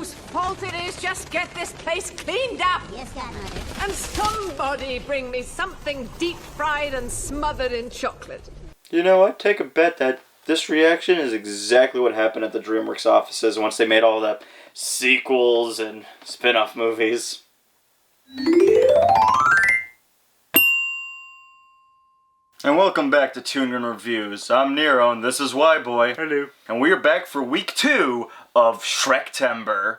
whose fault it is, just get this place cleaned up. Yes, Godmother. And somebody bring me something deep-fried and smothered in chocolate. You know what? Take a bet that this reaction is exactly what happened at the DreamWorks offices once they made all the sequels and spin-off movies. And welcome back to ToonGrin Reviews. I'm Nero and this is WHYBOY. Hello. And we are back for week 2 of Shrektember.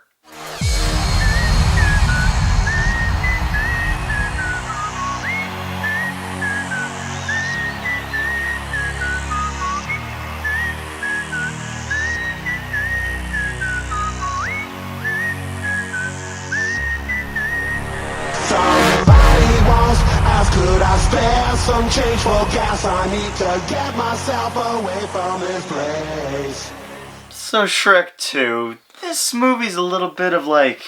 Could I spare some change for gas? I need to get myself away from this place. So Shrek 2, this movie's a little bit of like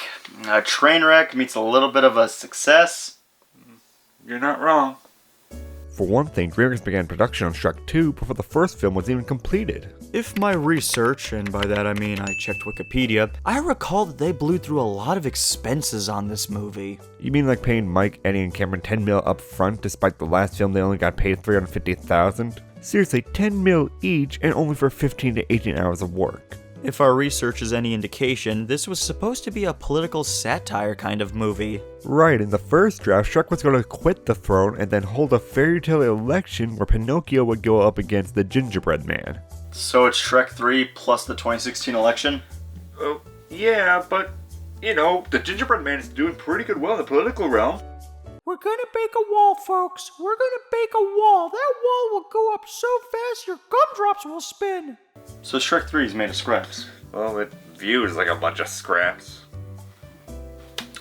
a train wreck meets a little bit of a success. You're not wrong. For one thing, DreamWorks began production on Shrek 2 before the first film was even completed. If my research, and by that I mean I checked Wikipedia, I recall that they blew through a lot of expenses on this movie. You mean like paying Mike, Eddie, and Cameron $10 million up front despite the last film they only got paid $350,000? Seriously, $10 million each and only for 15 to 18 hours of work. If our research is any indication, this was supposed to be a political satire kind of movie. Right, in the first draft, Shrek was going to quit the throne and then hold a fairy tale election where Pinocchio would go up against the gingerbread man. So it's Shrek 3 plus the 2016 election? Oh, yeah, but, you know, the gingerbread man is doing pretty good well in the political realm. We're gonna bake a wall, folks. We're gonna bake a wall. That wall will go up so fast your gumdrops will spin. So Shrek 3 is made of scraps. Well, it views like a bunch of scraps.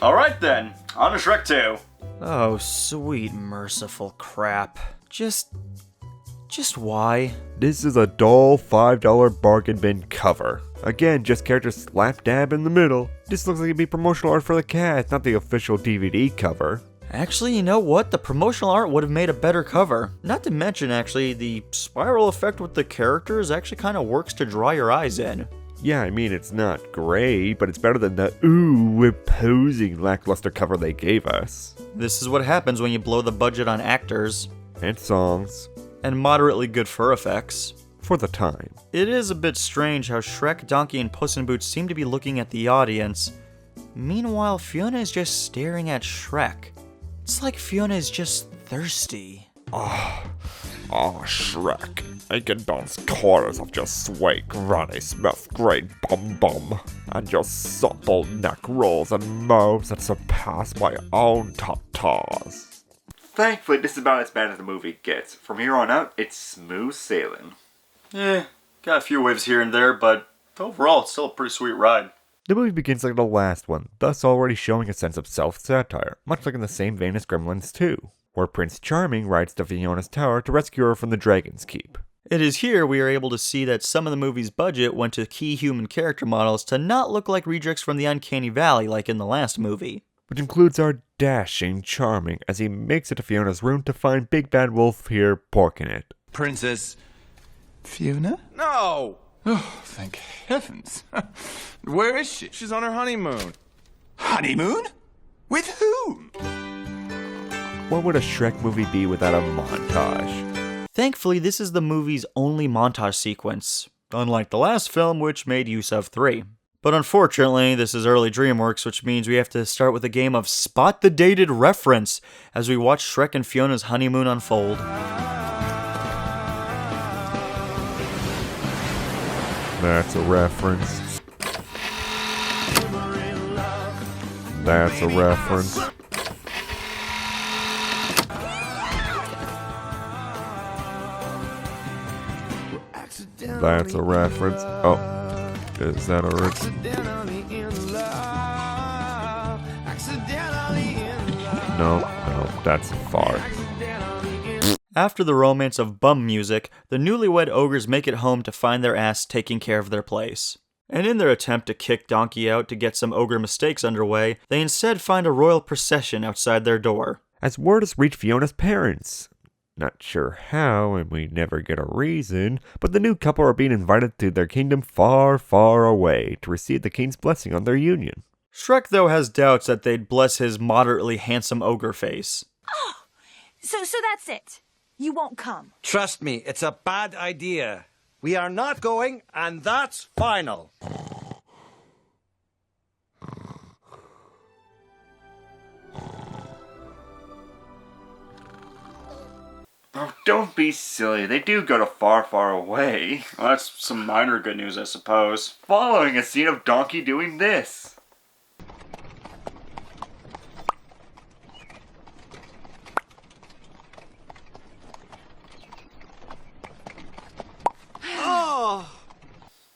Alright then, on to Shrek 2. Oh, sweet merciful crap. Just why? This is a dull $5 bargain bin cover. Again, just characters slap dab in the middle. This looks like it'd be promotional art for the cast, not the official DVD cover. Actually, you know what? The promotional art would have made a better cover. Not to mention, actually, the spiral effect with the characters actually kind of works to draw your eyes in. Yeah, I mean, it's not great, but it's better than the imposing lackluster cover they gave us. This is what happens when you blow the budget on actors. And songs. And moderately good fur effects. For the time. It is a bit strange how Shrek, Donkey, and Puss in Boots seem to be looking at the audience. Meanwhile, Fiona is just staring at Shrek. It's like Fiona is just thirsty. Shrek. I can bounce quarters off your sweet Granny Smith's great bum and your supple neck rolls and moves that surpass my own tatas. Thankfully, this is about as bad as the movie gets. From here on out, it's smooth sailing. Got a few waves here and there, but overall it's still a pretty sweet ride. The movie begins like the last one, thus already showing a sense of self-satire, much like in the same vein as Gremlins 2, where Prince Charming rides to Fiona's tower to rescue her from the Dragon's Keep. It is here we are able to see that some of the movie's budget went to key human character models to not look like rejects from the Uncanny Valley like in the last movie. Which includes our dashing Charming as he makes it to Fiona's room to find Big Bad Wolf here porking it. Princess Fiona? No! Oh, thank heavens. Where is she? She's on her honeymoon. Honeymoon? With whom? What would a Shrek movie be without a montage? Thankfully, this is the movie's only montage sequence, unlike the last film, which made use of 3. But unfortunately, this is early DreamWorks, which means we have to start with a game of Spot the Dated Reference as we watch Shrek and Fiona's honeymoon unfold. That's a reference. That's a reference. That's a reference. Oh, is that a reference? No, that's far. After the romance of bum music, the newlywed ogres make it home to find their ass taking care of their place. And in their attempt to kick Donkey out to get some ogre mistakes underway, they instead find a royal procession outside their door. As word has reached Fiona's parents. Not sure how, and we never get a reason, but the new couple are being invited to their kingdom far, far away to receive the king's blessing on their union. Shrek, though, has doubts that they'd bless his moderately handsome ogre face. Oh, so that's it. You won't come. Trust me, it's a bad idea. We are not going, and that's final. Oh, don't be silly. They do go to far, far away. Well, that's some minor good news, I suppose. Following a scene of Donkey doing this.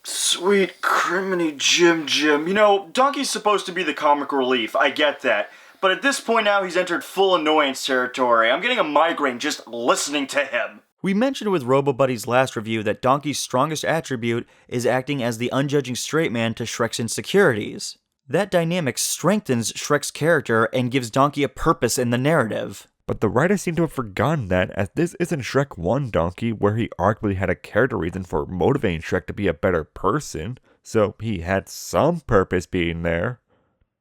Sweet criminy Jim. You know, Donkey's supposed to be the comic relief, I get that. But at this point now, he's entered full annoyance territory. I'm getting a migraine just listening to him. We mentioned with RoboBuddy's last review that Donkey's strongest attribute is acting as the unjudging straight man to Shrek's insecurities. That dynamic strengthens Shrek's character and gives Donkey a purpose in the narrative. But the writers seem to have forgotten that, as this isn't Shrek 1 Donkey, where he arguably had a character reason for motivating Shrek to be a better person, so he had some purpose being there.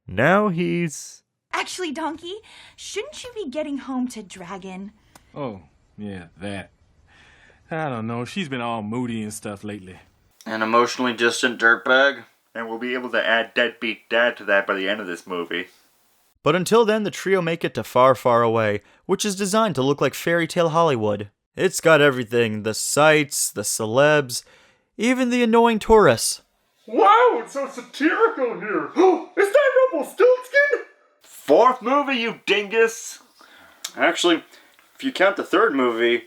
Now he's... Actually, Donkey, shouldn't you be getting home to Dragon? Oh, yeah, that. I don't know, she's been all moody and stuff lately. An emotionally distant dirtbag. And we'll be able to add Deadbeat Dad to that by the end of this movie. But until then, the trio make it to Far, Far Away, which is designed to look like fairy tale Hollywood. It's got everything, the sights, the celebs, even the annoying tourists. Wow, it's so satirical here. Is that Rumpelstiltskin? Fourth movie, you dingus. Actually, if you count the third movie,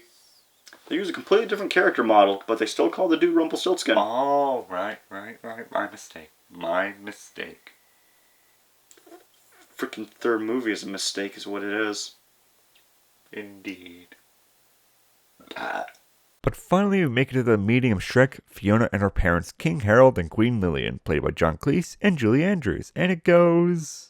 they use a completely different character model, but they still call the dude Rumpelstiltskin. Oh, right. My mistake. Freaking third movie is a mistake, is what it is. Indeed. But finally, we make it to the meeting of Shrek, Fiona, and her parents, King Harold and Queen Lillian, played by John Cleese and Julie Andrews. And it goes...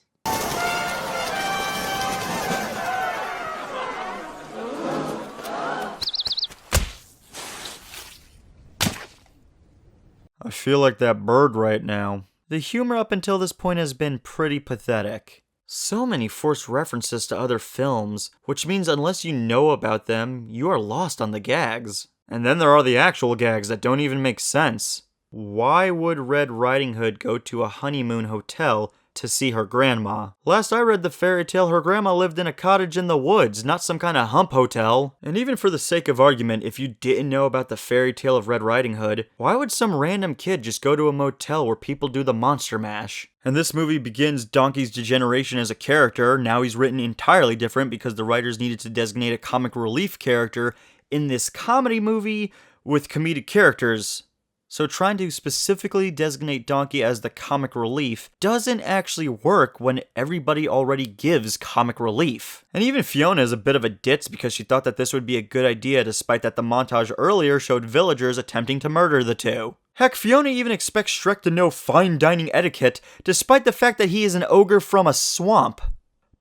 I feel like that bird right now. The humor up until this point has been pretty pathetic. So many forced references to other films, which means unless you know about them, you are lost on the gags. And then there are the actual gags that don't even make sense. Why would Red Riding Hood go to a honeymoon hotel to see her grandma? Last I read the fairy tale, her grandma lived in a cottage in the woods, not some kind of hump hotel. And even for the sake of argument, if you didn't know about the fairy tale of Red Riding Hood, why would some random kid just go to a motel where people do the monster mash? And this movie begins Donkey's degeneration as a character. Now he's written entirely different because the writers needed to designate a comic relief character in this comedy movie with comedic characters. So trying to specifically designate Donkey as the comic relief doesn't actually work when everybody already gives comic relief. And even Fiona is a bit of a ditz because she thought that this would be a good idea despite that the montage earlier showed villagers attempting to murder the two. Heck, Fiona even expects Shrek to know fine dining etiquette despite the fact that he is an ogre from a swamp.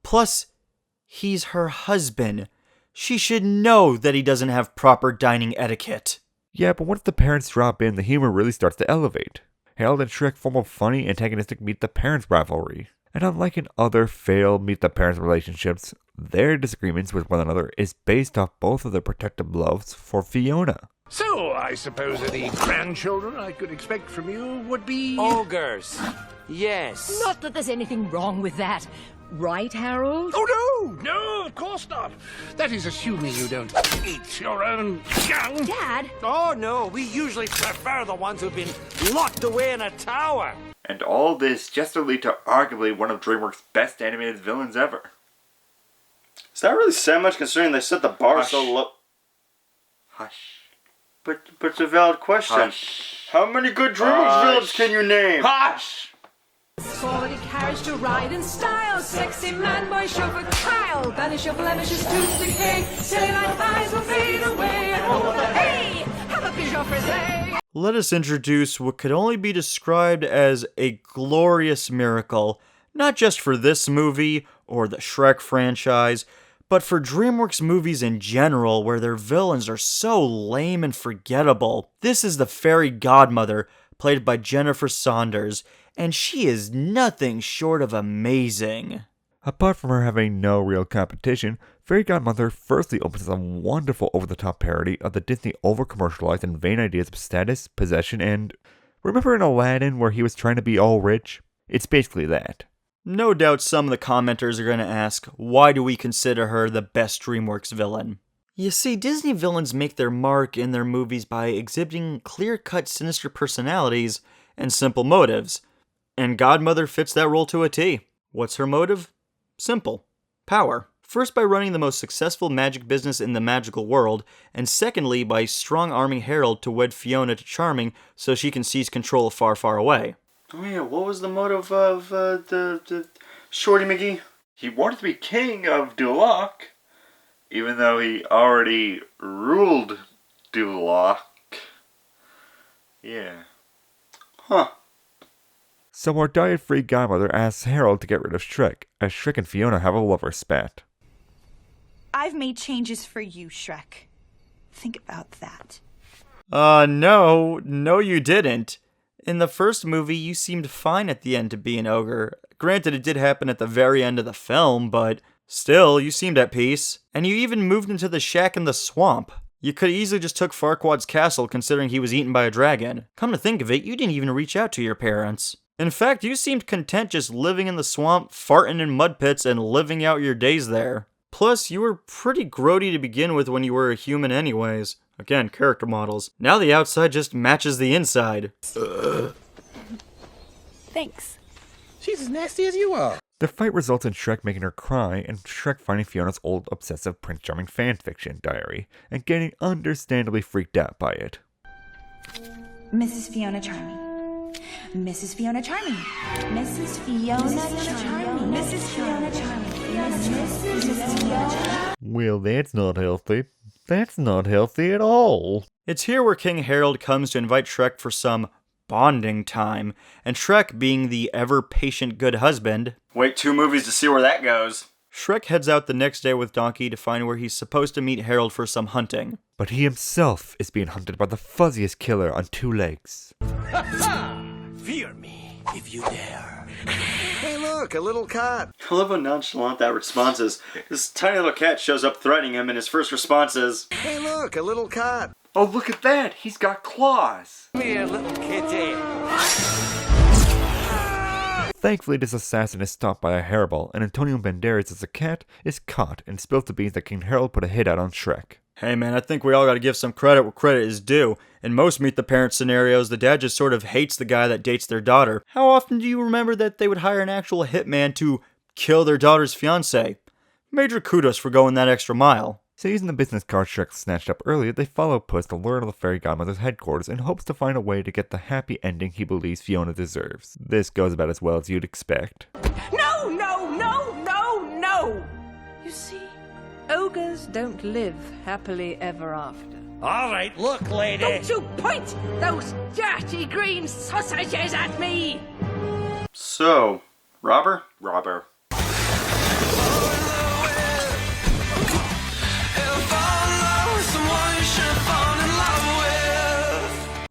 Plus, he's her husband. She should know that he doesn't have proper dining etiquette. Yeah, but once the parents drop in, the humor really starts to elevate. Harold and Shrek form a funny, antagonistic meet-the-parents rivalry. And unlike in other failed meet-the-parents relationships, their disagreements with one another is based off both of their protective loves for Fiona. So, I suppose any grandchildren I could expect from you would be... Ogres. Yes. Not that there's anything wrong with that. Right, Harold? Oh, no, of course not. That is assuming you don't eat your own young. Dad? Oh, no, we usually prefer the ones who've been locked away in a tower. And all this just to lead to arguably one of DreamWorks' best animated villains ever. Is that really sad much considering they set the bar Hush. so low? Hush. But it's a valid question. Hush. How many good DreamWorks villains can you name? Hush! Sporty carriage to ride in style, sexy man, boy, chauffeur, Kyle. Banish your blemishes to decay, silly light eyes will fade away. And oh, hey, have a Peugeot frisee. Let us introduce what could only be described as a glorious miracle, not just for this movie or the Shrek franchise, But for DreamWorks movies in general, where their villains are so lame and forgettable, this is the Fairy Godmother, played by Jennifer Saunders, and she is nothing short of amazing. Apart from her having no real competition, Fairy Godmother firstly opens as a wonderful over-the-top parody of the Disney over-commercialized and vain ideas of status, possession, and... Remember in Aladdin where he was trying to be all rich? It's basically that. No doubt some of the commenters are going to ask, why do we consider her the best DreamWorks villain? You see, Disney villains make their mark in their movies by exhibiting clear-cut sinister personalities and simple motives, and Godmother fits that role to a T. What's her motive? Simple. Power. First by running the most successful magic business in the magical world, and secondly by strong-arming Harold to wed Fiona to Charming so she can seize control far, far away. Oh yeah, what was the motive of the Shorty McGee? He wanted to be king of Duloc, even though he already ruled Duloc. Yeah. Huh. So our diet-free Godmother asks Harold to get rid of Shrek, as Shrek and Fiona have a lover spat. I've made changes for you, Shrek. Think about that. No you didn't. In the first movie, you seemed fine at the end to be an ogre. Granted, it did happen at the very end of the film, but still, you seemed at peace. And you even moved into the shack in the swamp. You could easily just took Farquaad's castle, considering he was eaten by a dragon. Come to think of it, you didn't even reach out to your parents. In fact, you seemed content just living in the swamp, farting in mud pits, and living out your days there. Plus, you were pretty grody to begin with when you were a human anyways. Again, character models. Now the outside just matches the inside. Thanks. She's as nasty as you are. The fight results in Shrek making her cry, and Shrek finding Fiona's old obsessive Prince Charming fanfiction diary, and getting understandably freaked out by it. Mrs. Fiona Charming. Mrs. Fiona Charming. Mrs. Fiona Charming. Mrs. Fiona Charming. Mrs. Fiona. Well, that's not healthy. That's not healthy at all. It's here where King Harold comes to invite Shrek for some bonding time, and Shrek, being the ever-patient good husband... Wait 2 movies to see where that goes. Shrek heads out the next day with Donkey to find where he's supposed to meet Harold for some hunting. But he himself is being hunted by the fuzziest killer on 2 legs. Fear me if you dare. Hey look, a little cat. I love how nonchalant that response is. This tiny little cat shows up threatening him, and his first response is, Hey look, a little cat. Oh, look at that! He's got claws! Come here, little kitty. Thankfully, this assassin is stopped by a hairball, and Antonio Banderas as a cat is caught and spills the beans that King Harold put a hit out on Shrek. Hey man, I think we all gotta give some credit where credit is due. In most Meet the Parents scenarios, the dad just sort of hates the guy that dates their daughter. How often do you remember that they would hire an actual hitman to kill their daughter's fiancé? Major kudos for going that extra mile. So using the business card Shrek snatched up earlier, they follow Puss to lure to the Fairy Godmother's headquarters in hopes to find a way to get the happy ending he believes Fiona deserves. This goes about as well as you'd expect. No, no, no, no, no! You see, ogres don't live happily ever after. All right, look, lady. Don't you point those dirty green sausages at me! So, robber?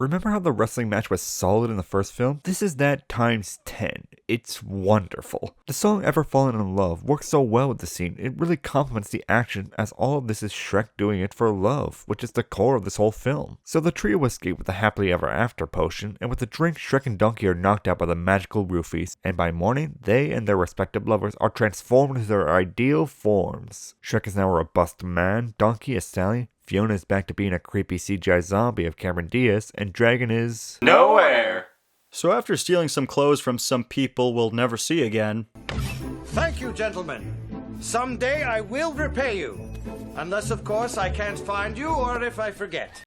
Remember how the wrestling match was solid in the first film? This is that times 10. It's wonderful. The song Ever Fallen in Love works so well with the scene, it really complements the action as all of this is Shrek doing it for love, which is the core of this whole film. So the trio escape with the happily ever after potion, and with the drink Shrek and Donkey are knocked out by the magical roofies, and by morning, they and their respective lovers are transformed into their ideal forms. Shrek is now a robust man, Donkey is Sally, Fiona is back to being a creepy CGI zombie of Cameron Diaz, and Dragon is... nowhere! So after stealing some clothes from some people we'll never see again... Thank you, gentlemen. Someday I will repay you. Unless, of course, I can't find you or if I forget.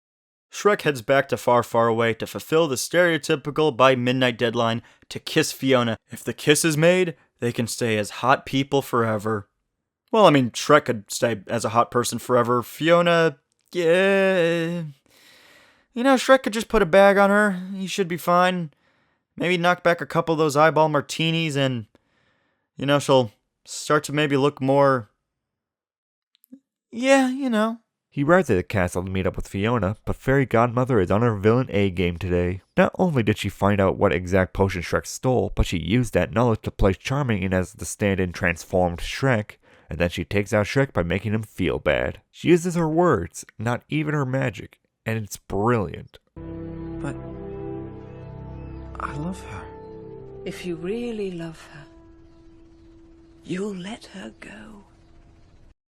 Shrek heads back to Far, Far Away to fulfill the stereotypical by midnight deadline to kiss Fiona. If the kiss is made, they can stay as hot people forever. Well, I mean, Shrek could stay as a hot person forever. Fiona... yeah... You know, Shrek could just put a bag on her. He should be fine. Maybe knock back a couple of those eyeball martinis and... you know, she'll start to maybe look more... Yeah, you know. He arrives at the castle to meet up with Fiona, but Fairy Godmother is on her villain A game today. Not only did she find out what exact potion Shrek stole, but she used that knowledge to place Charming in as the stand-in transformed Shrek, and then she takes out Shrek by making him feel bad. She uses her words, not even her magic, and it's brilliant. But I love her. If you really love her, you'll let her go.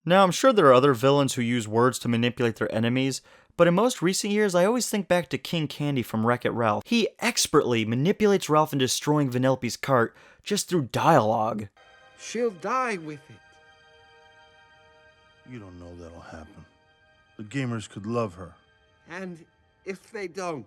Now, I'm sure there are other villains who use words to manipulate their enemies, but in most recent years, I always think back to King Candy from Wreck-It Ralph. He expertly manipulates Ralph into destroying Vanellope's cart just through dialogue. She'll die with it. You don't know that'll happen. The gamers could love her. And if they don't?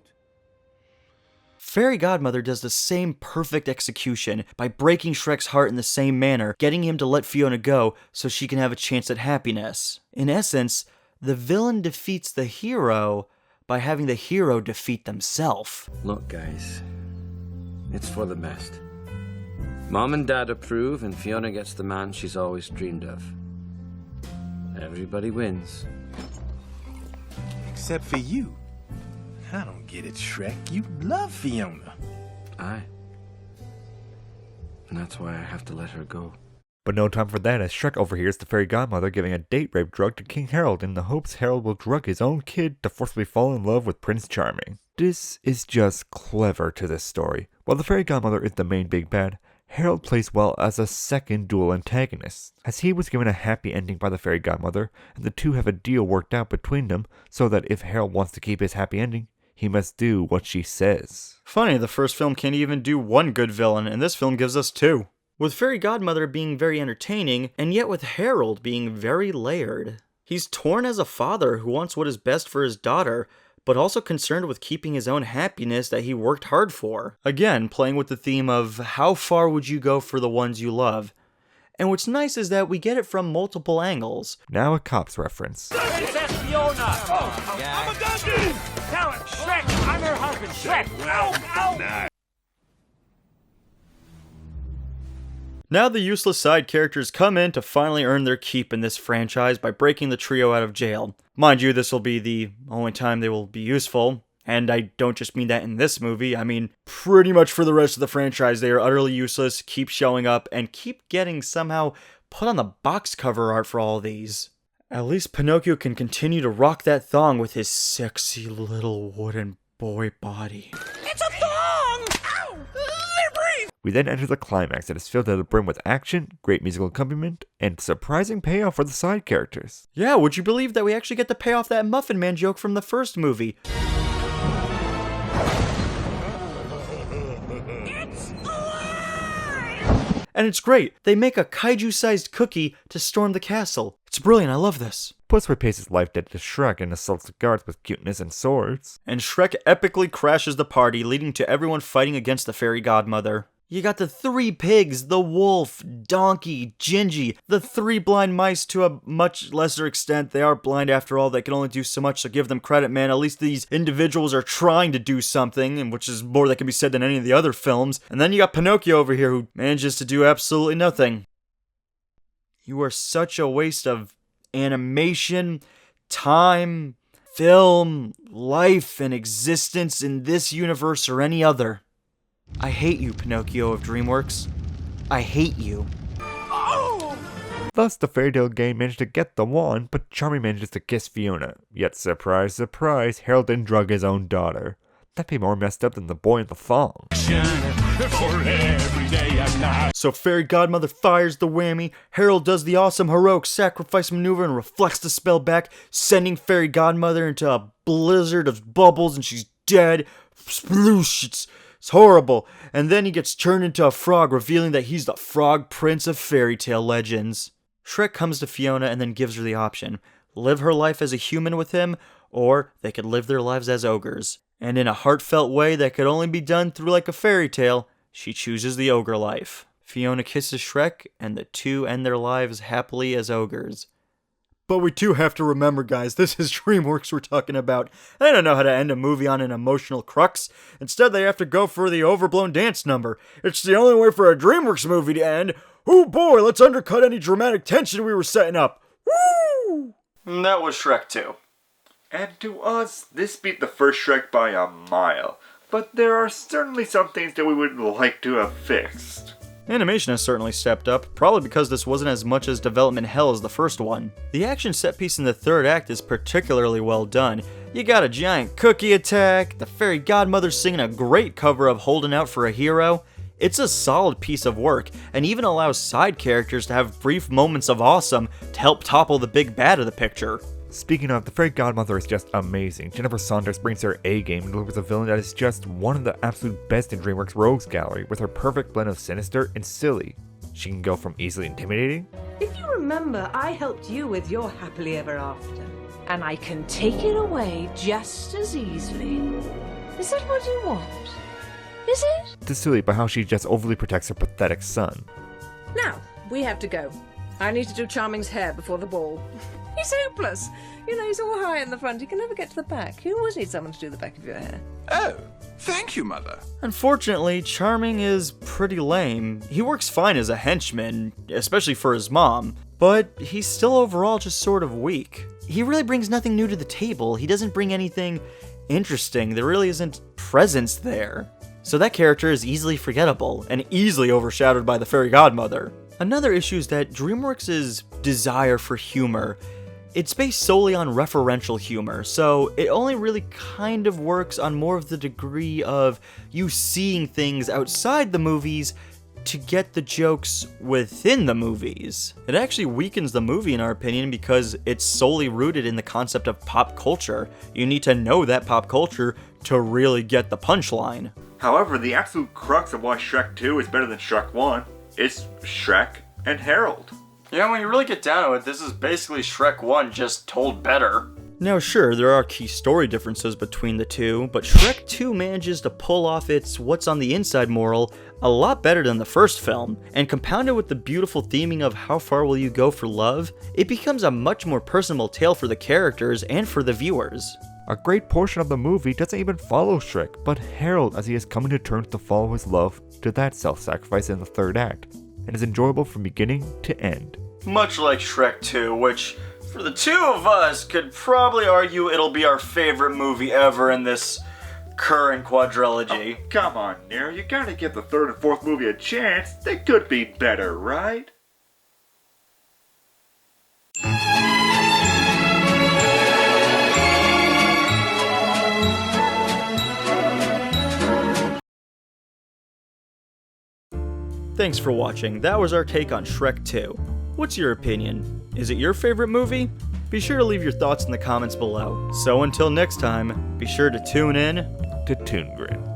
Fairy Godmother does the same perfect execution by breaking Shrek's heart in the same manner, getting him to let Fiona go so she can have a chance at happiness. In essence, the villain defeats the hero by having the hero defeat themselves. Look, guys, it's for the best. Mom and Dad approve, and Fiona gets the man she's always dreamed of. Everybody wins. Except for you. I don't get it, Shrek. You love Fiona. Aye. And that's why I have to let her go. But no time for that, as Shrek overhears the Fairy Godmother giving a date rape drug to King Harold in the hopes Harold will drug his own kid to forcibly fall in love with Prince Charming. This is just clever to this story. While the Fairy Godmother is the main big bad, Harold plays well as a second dual antagonist, as he was given a happy ending by the Fairy Godmother, and the two have a deal worked out between them so that if Harold wants to keep his happy ending, he must do what she says. Funny, the first film can't even do one good villain, and this film gives us two. With Fairy Godmother being very entertaining, and yet with Harold being very layered. He's torn as a father who wants what is best for his daughter, but also concerned with keeping his own happiness that he worked hard for. Again, playing with the theme of how far would you go for the ones you love? And what's nice is that we get it from multiple angles. Now a Cops reference. Princess Fiona! Oh, I'm a gun! Tell her, Shrek! I'm her husband, Shrek! Ow! Ow! Now the useless side characters come in to finally earn their keep in this franchise by breaking the trio out of jail. Mind you, this will be the only time they will be useful. And I don't just mean that in this movie, I mean pretty much for the rest of the franchise. They are utterly useless, keep showing up, and keep getting somehow put on the box cover art for all these. At least Pinocchio can continue to rock that thong with his sexy little wooden boy body. It's a thong! Ow! Let me breathe! We then enter the climax that is filled to the brim with action, great musical accompaniment, and surprising payoff for the side characters. Yeah, would you believe that we actually get to pay off that Muffin Man joke from the first movie? And it's great. They make a kaiju-sized cookie to storm the castle. It's brilliant, I love this. Puss repays his life debt to Shrek and assaults the guards with cuteness and swords. And Shrek epically crashes the party, leading to everyone fighting against the Fairy Godmother. You got the three pigs, the wolf, Donkey, Gingy, the three blind mice to a much lesser extent. They are blind after all, they can only do so much, so give them credit, man. At least these individuals are trying to do something, and which is more that can be said than any of the other films. And then you got Pinocchio over here who manages to do absolutely nothing. You are such a waste of animation, time, film, life, and existence in this universe or any other. I hate you, Pinocchio of DreamWorks. I hate you. Oh! Thus, the fairy tale game managed to get the wand, but Charming manages to kiss Fiona. Yet, surprise, surprise, Harold didn't drug his own daughter. That'd be more messed up than the boy in the thong. So Fairy Godmother fires the whammy, Harold does the awesome heroic sacrifice maneuver and reflects the spell back, sending Fairy Godmother into a blizzard of bubbles and she's dead. Sploosh, it's horrible. And then he gets turned into a frog, revealing that he's the frog prince of fairy tale legends. Shrek comes to Fiona and then gives her the option. Live her life as a human with him, or they could live their lives as ogres. And in a heartfelt way that could only be done through like a fairy tale, she chooses the ogre life. Fiona kisses Shrek, and the two end their lives happily as ogres. But we do have to remember, guys, this is DreamWorks we're talking about. They don't know how to end a movie on an emotional crux. Instead, they have to go for the overblown dance number. It's the only way for a DreamWorks movie to end. Oh boy, let's undercut any dramatic tension we were setting up. Woo! And that was Shrek 2. And to us, this beat the first Shrek by a mile. But there are certainly some things that we would like to have fixed. Animation has certainly stepped up, probably because this wasn't as much as development hell as the first one. The action set piece in the third act is particularly well done. You got a giant cookie attack, the Fairy Godmother singing a great cover of Holding Out for a Hero. It's a solid piece of work, and even allows side characters to have brief moments of awesome to help topple the big bad of the picture. Speaking of, the Fairy Godmother is just amazing. Jennifer Saunders brings her A-game and delivers a villain that is just one of the absolute best in DreamWorks' Rogues Gallery, with her perfect blend of sinister and silly. She can go from easily intimidating. If you remember, I helped you with your happily ever after. And I can take it away just as easily. Is that what you want? Is it? To silly by how she just overly protects her pathetic son. Now, we have to go. I need to do Charming's hair before the ball. He's hopeless. You know, he's all high in the front. He can never get to the back. You always need someone to do the back of your hair. Oh, thank you, Mother. Unfortunately, Charming is pretty lame. He works fine as a henchman, especially for his mom, but he's still overall just sort of weak. He really brings nothing new to the table. He doesn't bring anything interesting. There really isn't presence there. So that character is easily forgettable, and easily overshadowed by the Fairy Godmother. Another issue is that DreamWorks' desire for humor, it's based solely on referential humor, so it only really kind of works on more of the degree of you seeing things outside the movies to get the jokes within the movies. It actually weakens the movie in our opinion because it's solely rooted in the concept of pop culture. You need to know that pop culture to really get the punchline. However, the absolute crux of why Shrek 2 is better than Shrek 1 is Shrek and Harold. Yeah, when you really get down to it, this is basically Shrek 1 just told better. Now sure, there are key story differences between the two, but Shrek 2 manages to pull off its what's on the inside moral a lot better than the first film, and compounded with the beautiful theming of how far will you go for love, it becomes a much more personal tale for the characters and for the viewers. A great portion of the movie doesn't even follow Shrek, but Harold as he is coming to terms to follow his love to that self-sacrifice in the third act, and is enjoyable from beginning to end. Much like Shrek 2, which, for the two of us, could probably argue it'll be our favorite movie ever in this current quadrilogy. Oh, come on, Nero, you gotta give the third and fourth movie a chance. They could be better, right? Thanks for watching. That was our take on Shrek 2. What's your opinion? Is it your favorite movie? Be sure to leave your thoughts in the comments below. So until next time, be sure to tune in to ToonGrin.